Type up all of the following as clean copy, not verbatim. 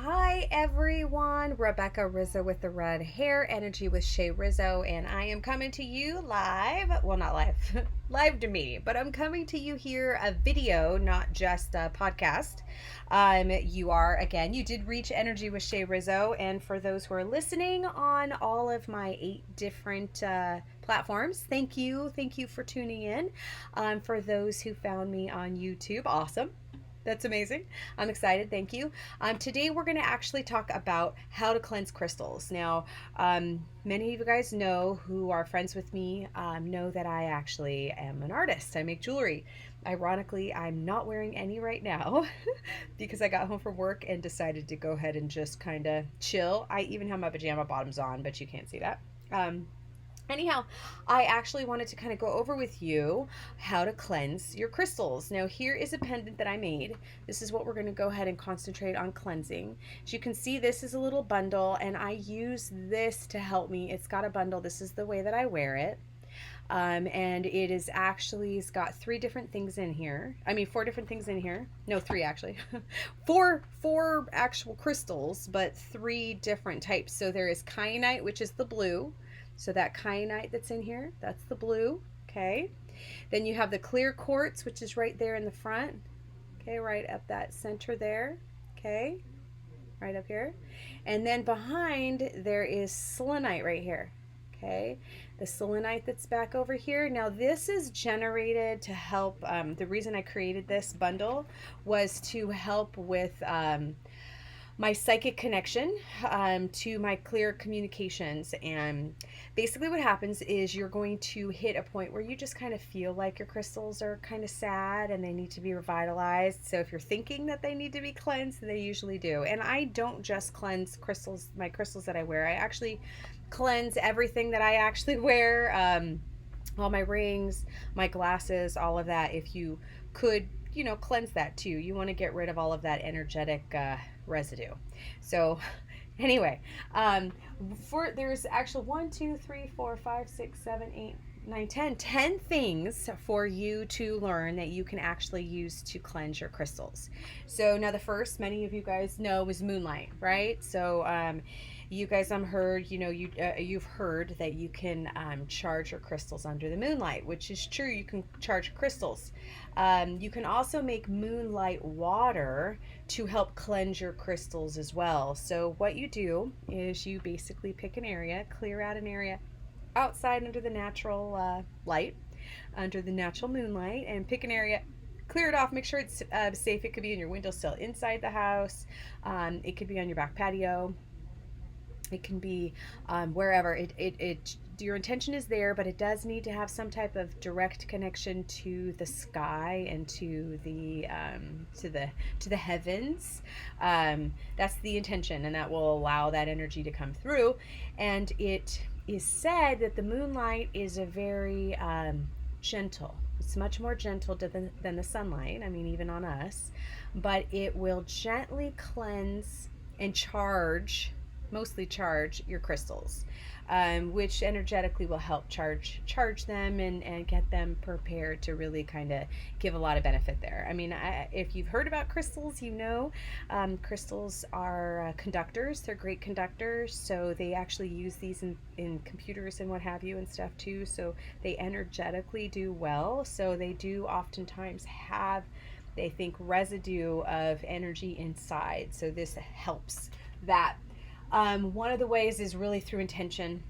Hi everyone, Rebecca Rizzo with the Red Hair Energy with Shay Rizzo, and I am coming to you live. Well, not live, live to me, but I'm coming to you here a video, not just a podcast. You did reach Energy with Shay Rizzo, and for those who are listening on all of my 8 different platforms, thank you for tuning in. For those who found me on YouTube, awesome. That's amazing. I'm excited. Thank you. Today we're going to actually talk about how to cleanse crystals. Now, many of you guys know who are friends with me know that I actually am an artist. I make jewelry. Ironically, I'm not wearing any right now because I got home from work and decided to go ahead and just kind of chill. I even have my pajama bottoms on, but you can't see that. Anyhow, I actually wanted to kind of go over with you how to cleanse your crystals. Now, here is a pendant that I made. This is what we're going to go ahead and concentrate on cleansing. As you can see, this is a little bundle, and I use this to help me. It's got a bundle. This is the way that I wear it. And it's got 3 different things in here. I mean, 4 different things in here. No, 3 actually. four actual crystals, but 3 different types. So there is kyanite, which is the blue. So that kyanite that's in here, that's the blue, okay? Then you have the clear quartz, which is right there in the front, okay, right up that center there, okay, right up here. And then behind there is selenite right here, okay? The selenite that's back over here. Now this is generated to help, the reason I created this bundle was to help with my psychic connection to my clear communications. And basically what happens is you're going to hit a point where you just kind of feel like your crystals are kind of sad and they need to be revitalized. So if you're thinking that they need to be cleansed, they usually do. And I don't just cleanse crystals, my crystals that I wear. I actually cleanse everything that I actually wear, all my rings, my glasses, all of that. If you could, cleanse that too. You want to get rid of all of that energetic residue. So anyway, there's actually 1, 2, 3, 4, 5, 6, 7, 8, 9, 10 things for you to learn that you can actually use to cleanse your crystals. So now the first, many of you guys know, is moonlight, right? So you guys heard, you've heard that you can charge your crystals under the moonlight, which is true. You can charge crystals. You can also make moonlight water to help cleanse your crystals as well. So what you do is you basically pick an area, clear out an area outside under the natural light, under the natural moonlight, and pick an area, clear it off, make sure it's safe. It could be in your windowsill inside the house. It could be on your back patio. It can be wherever. Your intention is there, but it does need to have some type of direct connection to the sky and to the heavens. That's the intention, and that will allow that energy to come through. And it is said that the moonlight is a very gentle. It's much more gentle than the sunlight. I mean, even on us, but it will gently cleanse and mostly charge your crystals, which energetically will help charge them and get them prepared to really kind of give a lot of benefit there. I mean, if you've heard about crystals, crystals are conductors. They're great conductors, so they actually use these in computers and what have you and stuff too, so they energetically do well. So they do oftentimes have, they think, residue of energy inside, so this helps that. One of the ways is really through intention.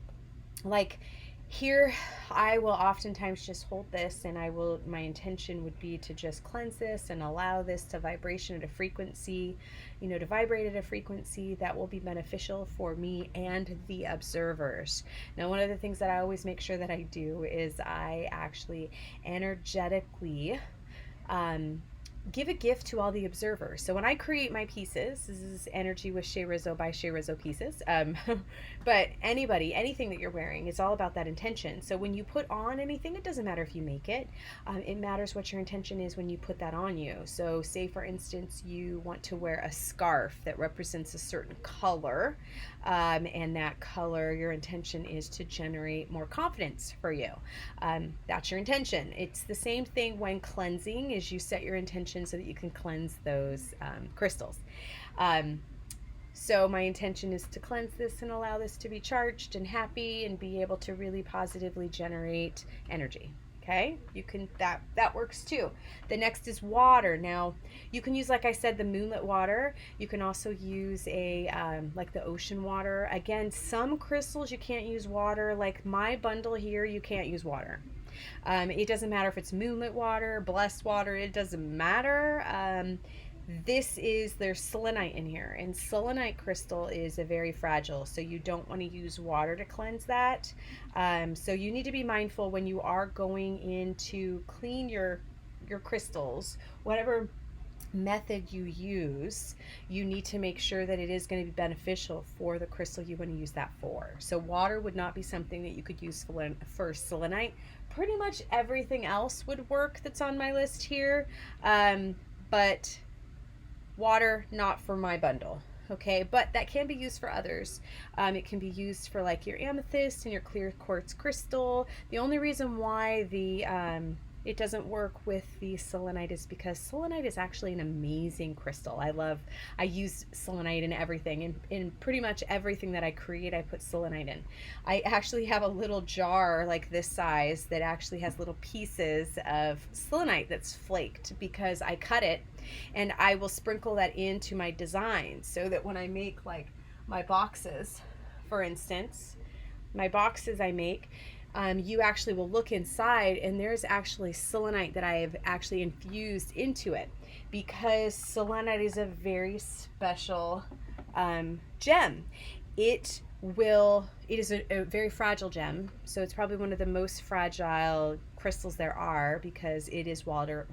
Like here, I will oftentimes just hold this, and my intention would be to just cleanse this and allow this to vibration at a frequency, to vibrate at a frequency that will be beneficial for me and the observers. Now, one of the things that I always make sure that I do is I actually energetically give a gift to all the observers. So when I create my pieces, this is Energy with Shay Rizzo by Shay Rizzo Pieces. But anything that you're wearing, it's all about that intention. So when you put on anything, it doesn't matter if you make it. It matters what your intention is when you put that on you. So say, for instance, you want to wear a scarf that represents a certain color, and that color, your intention is to generate more confidence for you. That's your intention. It's the same thing when cleansing, is you set your intention so that you can cleanse those crystals. So my intention is to cleanse this and allow this to be charged and happy and be able to really positively generate energy. Okay, you can, that works too. The next is water. Now you can use, like I said, the moonlit water. You can also use a like the ocean water. Again, some crystals you can't use water. Like my bundle here, you can't use water. It doesn't matter if it's moonlit water, blessed water, it doesn't matter. There's selenite in here, and selenite crystal is a very fragile, so you don't want to use water to cleanse that. So you need to be mindful when you are going in to clean your crystals, whatever method you use, you need to make sure that it is going to be beneficial for the crystal you want to use that for. So water would not be something that you could use for selenite. Pretty much everything else would work that's on my list here, but water not for my bundle. Okay, but that can be used for others. It can be used for like your amethyst and your clear quartz crystal. The only reason why it doesn't work with the selenite is because selenite is actually an amazing crystal. I use selenite in everything. In pretty much everything that I create, I put selenite in. I actually have a little jar like this size that actually has little pieces of selenite that's flaked, because I cut it and I will sprinkle that into my designs, so that when I make like my boxes, for instance, my boxes I make, you actually will look inside and there's actually selenite that I have actually infused into it, because selenite is a very special gem. It is a very fragile gem, so it's probably one of the most fragile crystals there are, because it is water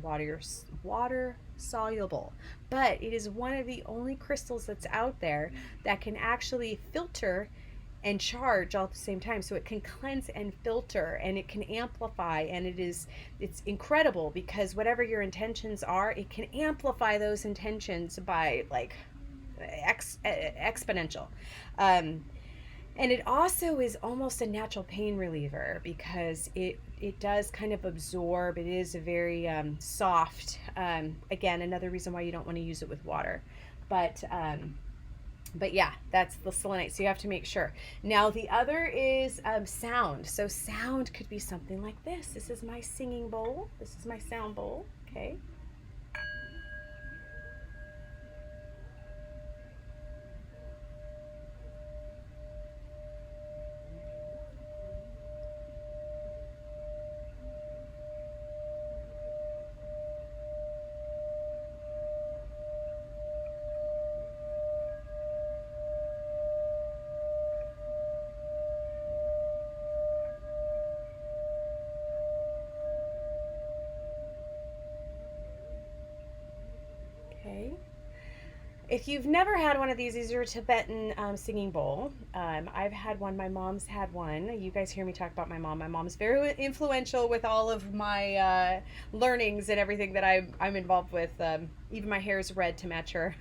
soluble, but it is one of the only crystals that's out there that can actually filter and charge all at the same time. So it can cleanse and filter, and it can amplify, and it's incredible, because whatever your intentions are, it can amplify those intentions by like exponential. And it also is almost a natural pain reliever, because it does kind of absorb. It is a very soft. Again, another reason why you don't want to use it with water. But yeah, that's the selenite. So you have to make sure. Now the other is sound. So sound could be something like this. This is my singing bowl. This is my sound bowl. Okay. Okay. If you've never had one of these are a Tibetan singing bowl. I've had one. My mom's had one. You guys hear me talk about my mom. My mom's very influential with all of my learnings and everything that I'm involved with. Even my hair is red to match her.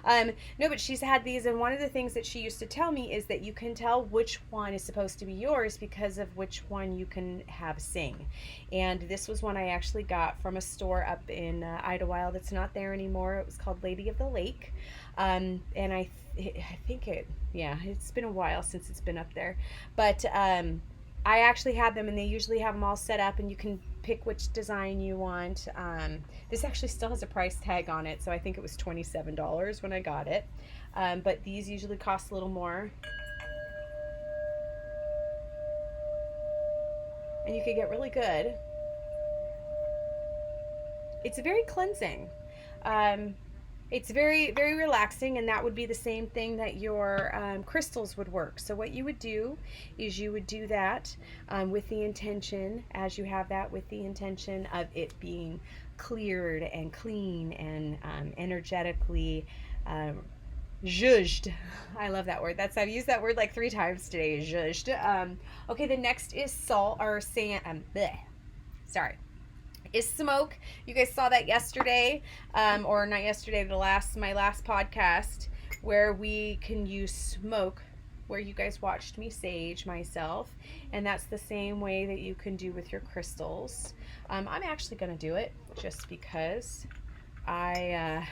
No, but she's had these, and one of the things that she used to tell me is that you can tell which one is supposed to be yours because of which one you can have sing. And this was one I actually got from a store up in Idlewild. It's not there anymore. It was called Lady of the Lake. And I think it's been a while since it's been up there. But I actually have them, and they usually have them all set up, and you can pick which design you want. This actually still has a price tag on it, so I think it was $27 when I got it. But these usually cost a little more. And you could get really good. It's very cleansing. It's very, very relaxing, and that would be the same thing that your crystals would work. So what you would do is you would do that with the intention, as you have that, with the intention of it being cleared and clean and energetically zhuzhed. I love that word. I've used that word like 3 times today, zhuzhed. Okay, the next is salt or sand. Sorry. Is smoke. You guys saw that yesterday, or not yesterday, my last podcast, where we can use smoke, where you guys watched me sage myself, and that's the same way that you can do with your crystals. I'm actually going to do it just because I'm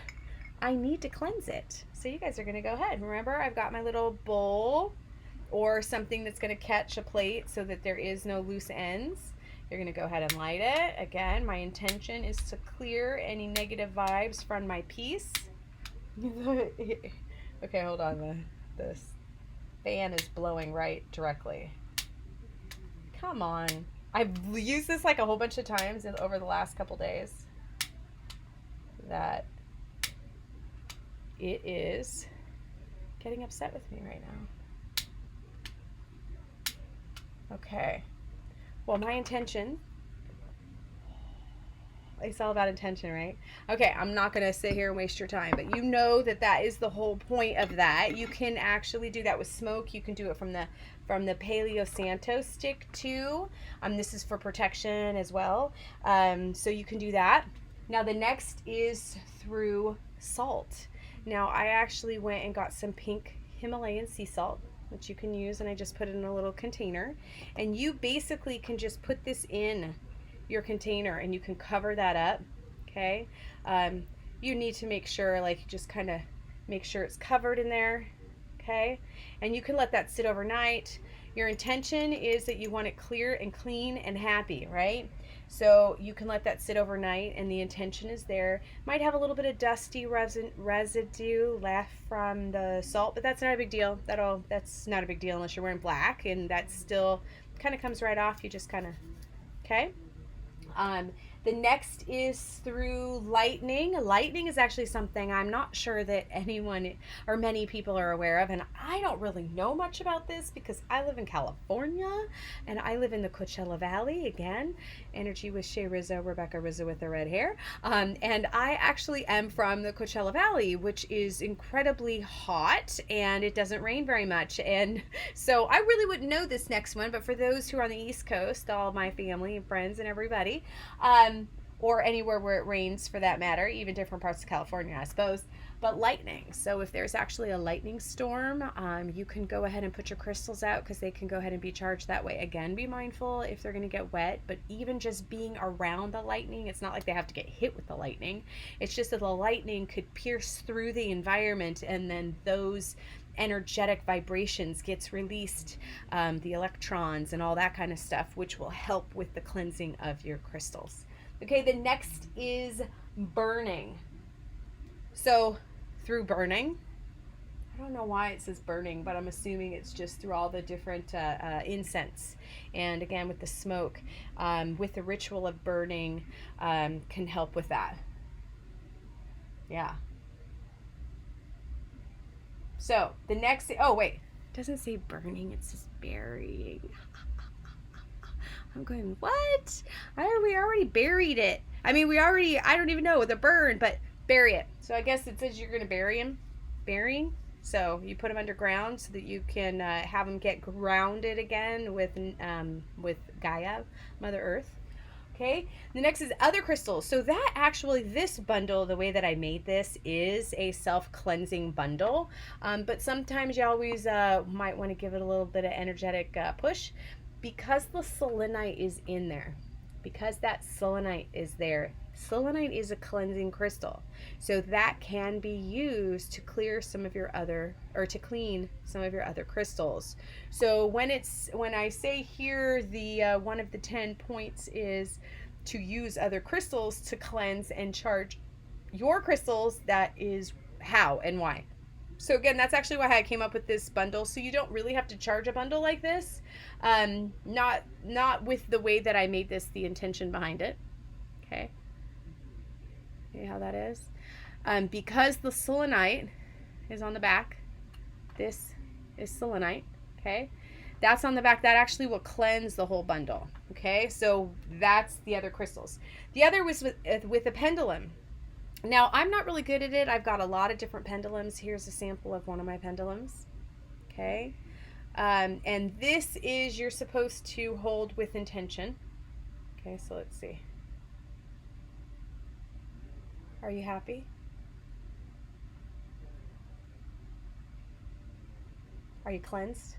I need to cleanse it. So you guys are going to go ahead. Remember, I've got my little bowl or something that's going to catch a plate so that there is no loose ends. You're going to go ahead and light it. Again, my intention is to clear any negative vibes from my piece. Okay, hold on. This fan is blowing right directly. Come on. I've used this like a whole bunch of times over the last couple days. That it is getting upset with me right now. Okay. Well, my intention, it's all about intention, right? Okay, I'm not going to sit here and waste your time, but you know that that is the whole point of that. You can actually do that with smoke. You can do it from the Paleo Santo stick too. This is for protection as well. So you can do that. Now the next is through salt. Now I actually went and got some pink Himalayan sea salt, which you can use, and I just put it in a little container. And you basically can just put this in your container and you can cover that up. Okay. You need to make sure, like, just kind of make sure it's covered in there. Okay. And you can let that sit overnight. Your intention is that you want it clear and clean and happy, right? So you can let that sit overnight and the intention is there. Might have a little bit of dusty residue left from the salt, but that's not a big deal. That's not a big deal unless you're wearing black, and that still kind of comes right off. You just kind of, okay. The next is through lightning. Lightning is actually something I'm not sure that anyone or many people are aware of, and I don't really know much about this because I live in California and I live in the Coachella Valley. Again, energy with Shay Rizzo, Rebecca Rizzo with the red hair. And I actually am from the Coachella Valley, which is incredibly hot and it doesn't rain very much. And so I really wouldn't know this next one, but for those who are on the East Coast, all my family and friends and everybody, or anywhere where it rains for that matter, even different parts of California, I suppose. But lightning. So if there's actually a lightning storm, you can go ahead and put your crystals out because they can go ahead and be charged that way. Again, be mindful if they're going to get wet, but even just being around the lightning, it's not like they have to get hit with the lightning. It's just that the lightning could pierce through the environment and then those energetic vibrations gets released, the electrons and all that kind of stuff, which will help with the cleansing of your crystals. Okay, the next is burning. So through burning, I don't know why it says burning, but I'm assuming it's just through all the different incense. And again, with the smoke, with the ritual of burning, can help with that. Yeah. So the next, oh wait, it doesn't say burning, it says burying. I'm going, what? We already buried it. I mean, I don't even know with a burn, but bury it. So I guess it says you're going to bury him. Burying. So you put them underground so that you can have them get grounded again with Gaia, Mother Earth. Okay. The next is other crystals. So that actually, this bundle, the way that I made this is a self-cleansing bundle. But sometimes you always might want to give it a little bit of energetic push. Because the selenite is in there, because that selenite is there, selenite is a cleansing crystal. So that can be used to clear some of your other, or to clean some of your other crystals. So when I say here, the one of the 10 points is to use other crystals to cleanse and charge your crystals, that is how and why. So again, that's actually why I came up with this bundle. So you don't really have to charge a bundle like this. Not with the way that I made this, the intention behind it. Okay. See how that is? Because the selenite is on the back. This is selenite. Okay. That's on the back. That actually will cleanse the whole bundle. Okay. So that's the other crystals. The other was with a pendulum. Now, I'm not really good at it. I've got a lot of different pendulums. Here's a sample of one of my pendulums. Okay. And this is, you're supposed to hold with intention. Okay, so let's see. Are you happy? Are you cleansed?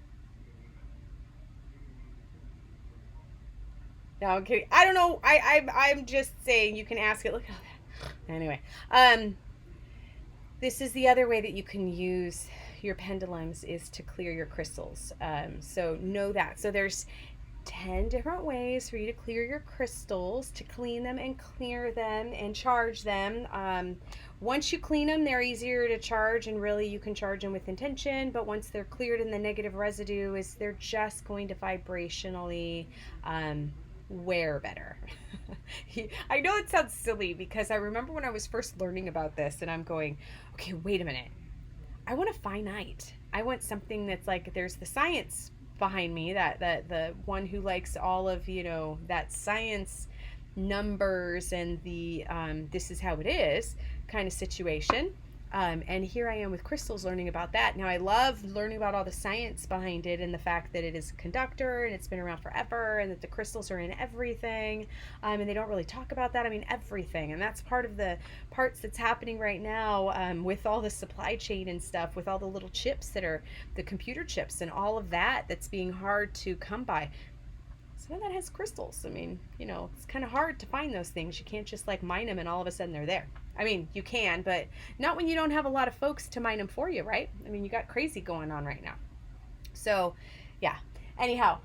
No, I'm kidding. I don't know. I'm just saying you can ask it. Look at that. Anyway, This is the other way that you can use your pendulums, is to clear your crystals. So know that. So there's 10 different ways for you to clear your crystals, to clean them and clear them and charge them. Once you clean them, they're easier to charge, and really you can charge them with intention. But once they're cleared and the negative residue is, they're just going to vibrationally wear better. I know it sounds silly, because I remember when I was first learning about this and I'm going, okay, wait a minute. I want a finite. I want something that's like, there's the science behind me, that the one who likes all of, that science, numbers, and the this is how it is kind of situation. And here I am with crystals, learning about that. Now I love learning about all the science behind it, and the fact that it is a conductor and it's been around forever, and that the crystals are in everything. And they don't really talk about that. I mean, everything. And that's part of the parts that's happening right now, with all the supply chain and stuff, with all the little chips that are the computer chips and all of that, that's being hard to come by. Some of that has crystals. I mean, it's kind of hard to find those things. You can't just like mine them and all of a sudden they're there. I mean, you can, but not when you don't have a lot of folks to mine them for you, right? I mean, you got crazy going on right now. So, yeah. Anyhow,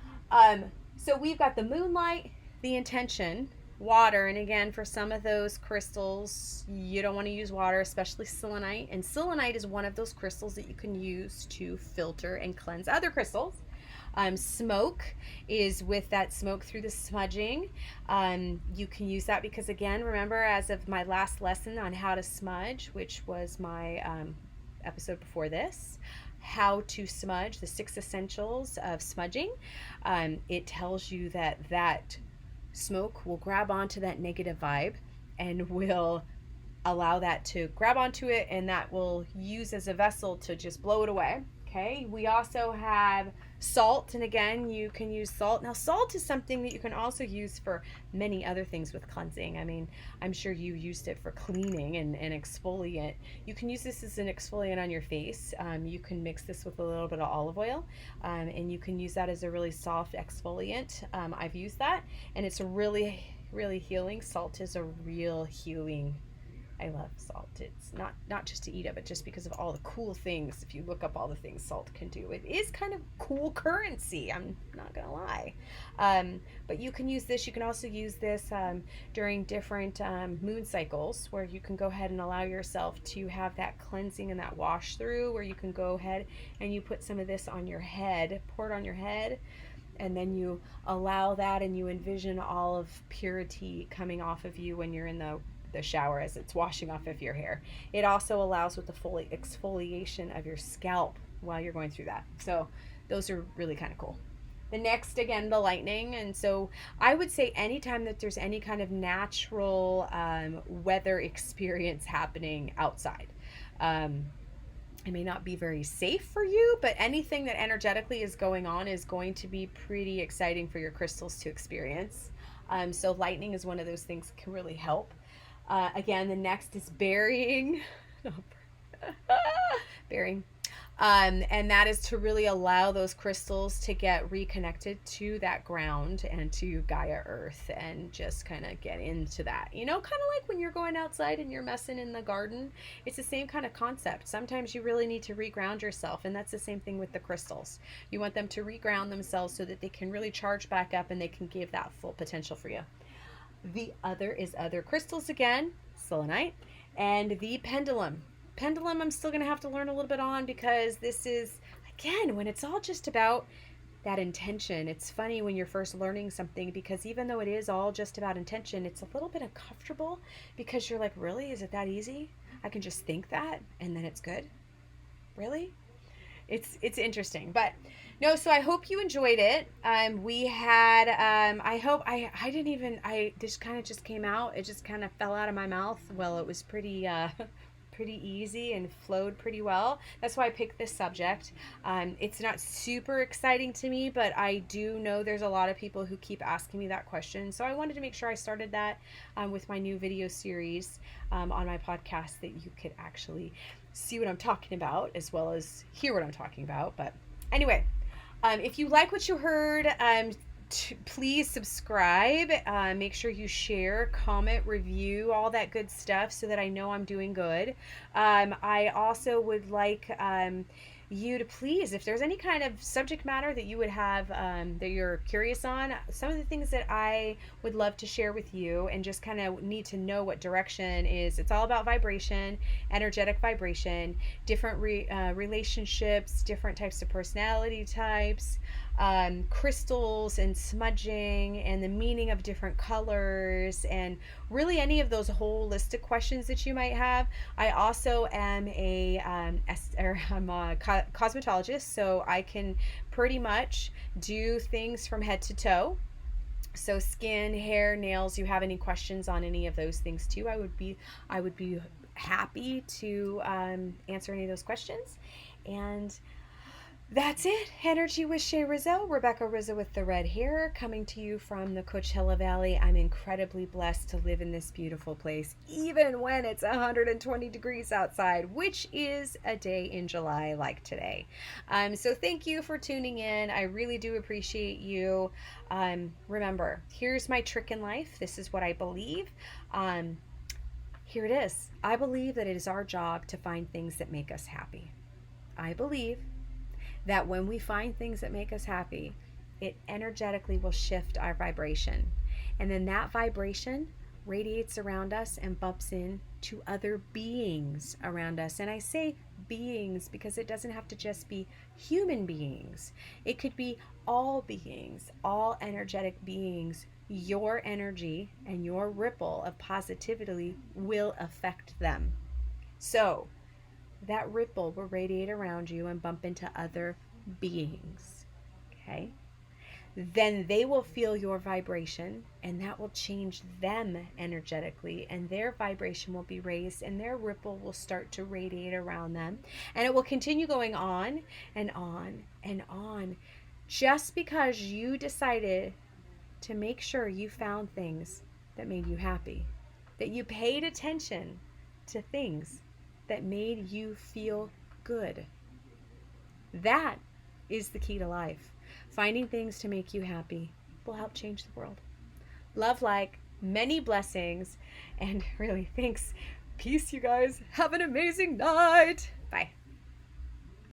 so we've got the moonlight, the intention, water, and again, for some of those crystals, you don't want to use water, especially selenite. And selenite is one of those crystals that you can use to filter and cleanse other crystals. Smoke is with that smoke through the smudging. You can use that because, again, remember, as of my last lesson on how to smudge, which was my episode before this, how to smudge, the 6 essentials of smudging, it tells you that smoke will grab onto that negative vibe and will allow that to grab onto it, and that will use as a vessel to just blow it away. Okay, we also have salt, and again, you can use salt. Now, salt is something that you can also use for many other things with cleansing. I mean, I'm sure you used it for cleaning and exfoliant. You can use this as an exfoliant on your face. You can mix this with a little bit of olive oil, and you can use that as a really soft exfoliant. I've used that, and it's really, really healing. Salt is a real healing. I love salt. It's not just to eat it, but just because of all the cool things. If you look up all the things salt can do, it is kind of cool currency. I'm not gonna lie. But you can use this. You can also use this during different moon cycles, where you can go ahead and allow yourself to have that cleansing and that wash through, where you can go ahead and you put some of this on your head, pour it on your head, and then you allow that, and you envision all of purity coming off of you when you're in the shower as it's washing off of your hair. It also allows with the full exfoliation of your scalp while you're going through that. So those are really kind of cool. The next, again, the lightning. And so I would say anytime that there's any kind of natural weather experience happening outside, it may not be very safe for you, but anything that energetically is going on is going to be pretty exciting for your crystals to experience. So lightning is one of those things that can really help. Again, the next is burying. Burying. And that is to really allow those crystals to get reconnected to that ground and to Gaia Earth, and just kind of get into that. Kind of like when you're going outside and you're messing in the garden. It's the same kind of concept. Sometimes you really need to reground yourself, and that's the same thing with the crystals. You want them to reground themselves so that they can really charge back up and they can give that full potential for you. The other is other crystals again, selenite, and the pendulum. Pendulum I'm still going to have to learn a little bit on, because this is, again, when it's all just about that intention. It's funny when you're first learning something, because even though it is all just about intention, it's a little bit uncomfortable, because you're like, really? Is it that easy? I can just think that and then it's good? Really? It's interesting, but no, so I hope you enjoyed it. We had, this kind of just came out. It just kind of fell out of my mouth. Well, it was pretty easy and flowed pretty well. That's why I picked this subject. It's not super exciting to me, but I do know there's a lot of people who keep asking me that question. So I wanted to make sure I started that with my new video series on my podcast, that you could actually see what I'm talking about as well as hear what I'm talking about. But anyway, if you like what you heard, Please subscribe. Make sure you share, comment, review, all that good stuff so that I know I'm doing good. I also would like you to please, if there's any kind of subject matter that you would have that you're curious on, some of the things that I would love to share with you and just kind of need to know what direction is. It's all about vibration, energetic vibration, different relationships, different types of personality types, crystals and smudging and the meaning of different colors, and really any of those holistic questions that you might have. I also am I'm a cosmetologist, so I can pretty much do things from head to toe. So skin, hair, nails. You have any questions on any of those things too? I would be happy to answer any of those questions. And that's it. Energy with Shay Rizzo, Rebecca Rizzo with the red hair, coming to you from the Coachella Valley. I'm incredibly blessed to live in this beautiful place, even when it's 120 degrees outside, which is a day in July like today. So thank you for tuning in. I really do appreciate you. Remember, here's my trick in life. This is what I believe. Here it is. I believe that it is our job to find things that make us happy. I believe that when we find things that make us happy, it energetically will shift our vibration. And then that vibration radiates around us and bumps into other beings around us. And I say beings because it doesn't have to just be human beings. It could be all beings, all energetic beings. Your energy and your ripple of positivity will affect them. So that ripple will radiate around you and bump into other beings. Okay? Then they will feel your vibration, and that will change them energetically, and their vibration will be raised, and their ripple will start to radiate around them, and it will continue going on and on and on, just because you decided to make sure you found things that made you happy, that you paid attention to things that made you feel good. That is the key to life. Finding things to make you happy will help change the world. Love, like, many blessings, and really, thanks. Peace, you guys. Have an amazing night. Bye.